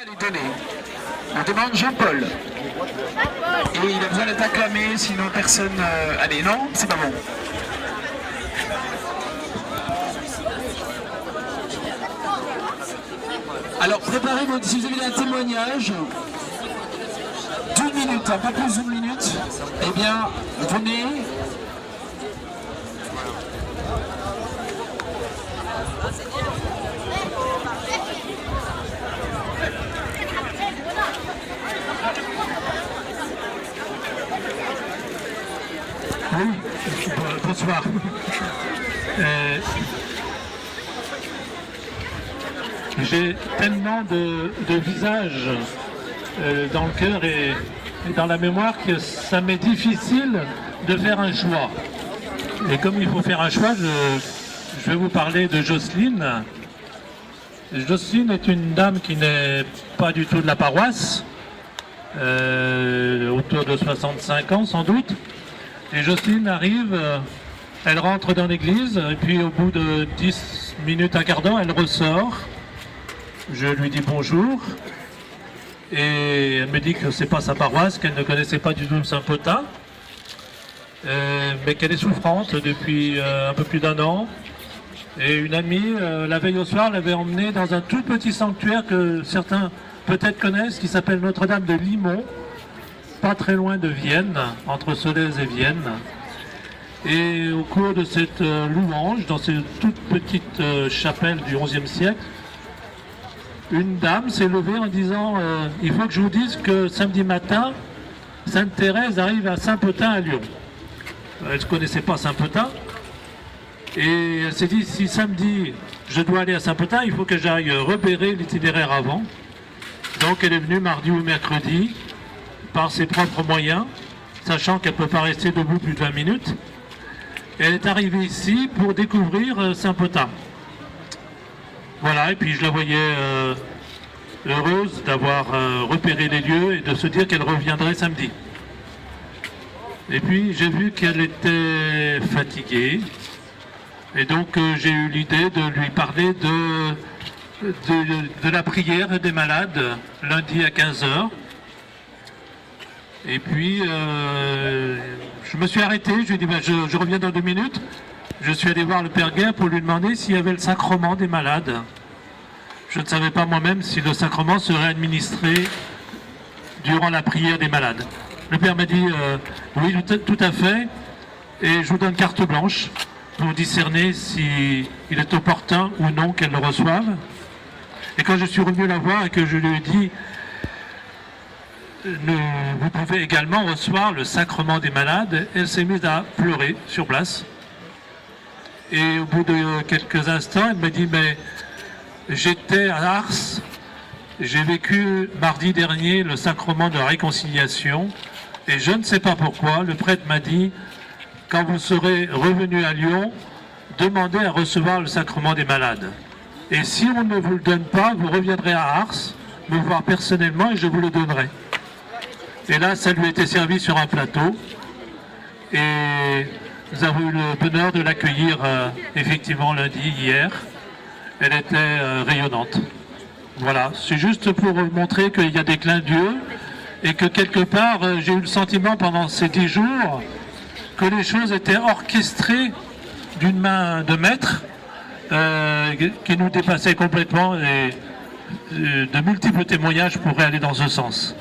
Elle est donnée. On demande Jean-Paul. Et il a besoin d'être acclamé, sinon personne... Allez, non, c'est pas bon. Alors, préparez-vous, si vous avez un témoignage d'une minute, hein, pas plus d'une minute, eh bien, venez. Oui, bonsoir. J'ai tellement de visages dans le cœur et dans la mémoire que ça m'est difficile de faire un choix. Et comme il faut faire un choix, je vais vous parler de Jocelyne. Jocelyne est une dame qui n'est pas du tout de la paroisse, autour de 65 ans sans doute. Et Jocelyne arrive, elle rentre dans l'église, et puis au bout de 10 minutes, un quart d'heure, elle ressort. Je lui dis bonjour, et elle me dit que c'est pas sa paroisse, qu'elle ne connaissait pas du tout Saint-Potin, mais qu'elle est souffrante depuis un peu plus d'un an. Et une amie, la veille au soir, l'avait emmenée dans un tout petit sanctuaire que certains peut-être connaissent, qui s'appelle Notre-Dame de Limont, pas très loin de Vienne, entre Solèze et Vienne. Et au cours de cette louange, dans cette toute petite chapelle du XIe siècle, une dame s'est levée en disant il faut que je vous dise que samedi matin, Sainte Thérèse arrive à Saint-Potin à Lyon. Elle ne connaissait pas Saint-Potin. Et elle s'est dit, si samedi je dois aller à Saint-Potin, il faut que j'aille repérer l'itinéraire avant. Donc elle est venue mardi ou mercredi, par ses propres moyens, sachant qu'elle ne peut pas rester debout plus de 20 minutes. Elle est arrivée ici pour découvrir Saint-Potin. Voilà, et puis je la voyais heureuse d'avoir repéré les lieux et de se dire qu'elle reviendrait samedi. Et puis j'ai vu qu'elle était fatiguée, et donc j'ai eu l'idée de lui parler de la prière des malades, lundi à 15h. Et puis, je me suis arrêté, je lui ai dit, je reviens dans 2 minutes. Je suis allé voir le Père Guerre pour lui demander s'il y avait le sacrement des malades. Je ne savais pas moi-même si le sacrement serait administré durant la prière des malades. Le Père m'a dit, oui, tout à fait, et je vous donne carte blanche pour discerner s'il est opportun ou non qu'elle le reçoive. Et quand je suis revenu la voir et que je lui ai dit, vous pouvez également recevoir le sacrement des malades, elle s'est mise à pleurer sur place. Et au bout de quelques instants, elle m'a dit, mais j'étais à Ars, j'ai vécu mardi dernier le sacrement de la réconciliation, et je ne sais pas pourquoi, le prêtre m'a dit, quand vous serez revenu à Lyon, demandez à recevoir le sacrement des malades. Et si on ne vous le donne pas, vous reviendrez à Ars, me voir personnellement et je vous le donnerai. Et là, ça lui a été servi sur un plateau. Et nous avons eu le bonheur de l'accueillir effectivement lundi, hier. Elle était rayonnante. Voilà, c'est juste pour montrer qu'il y a des clins d'yeux et que quelque part, j'ai eu le sentiment pendant ces 10 jours que les choses étaient orchestrées d'une main de maître qui nous dépassait complètement, et de multiples témoignages pourraient aller dans ce sens.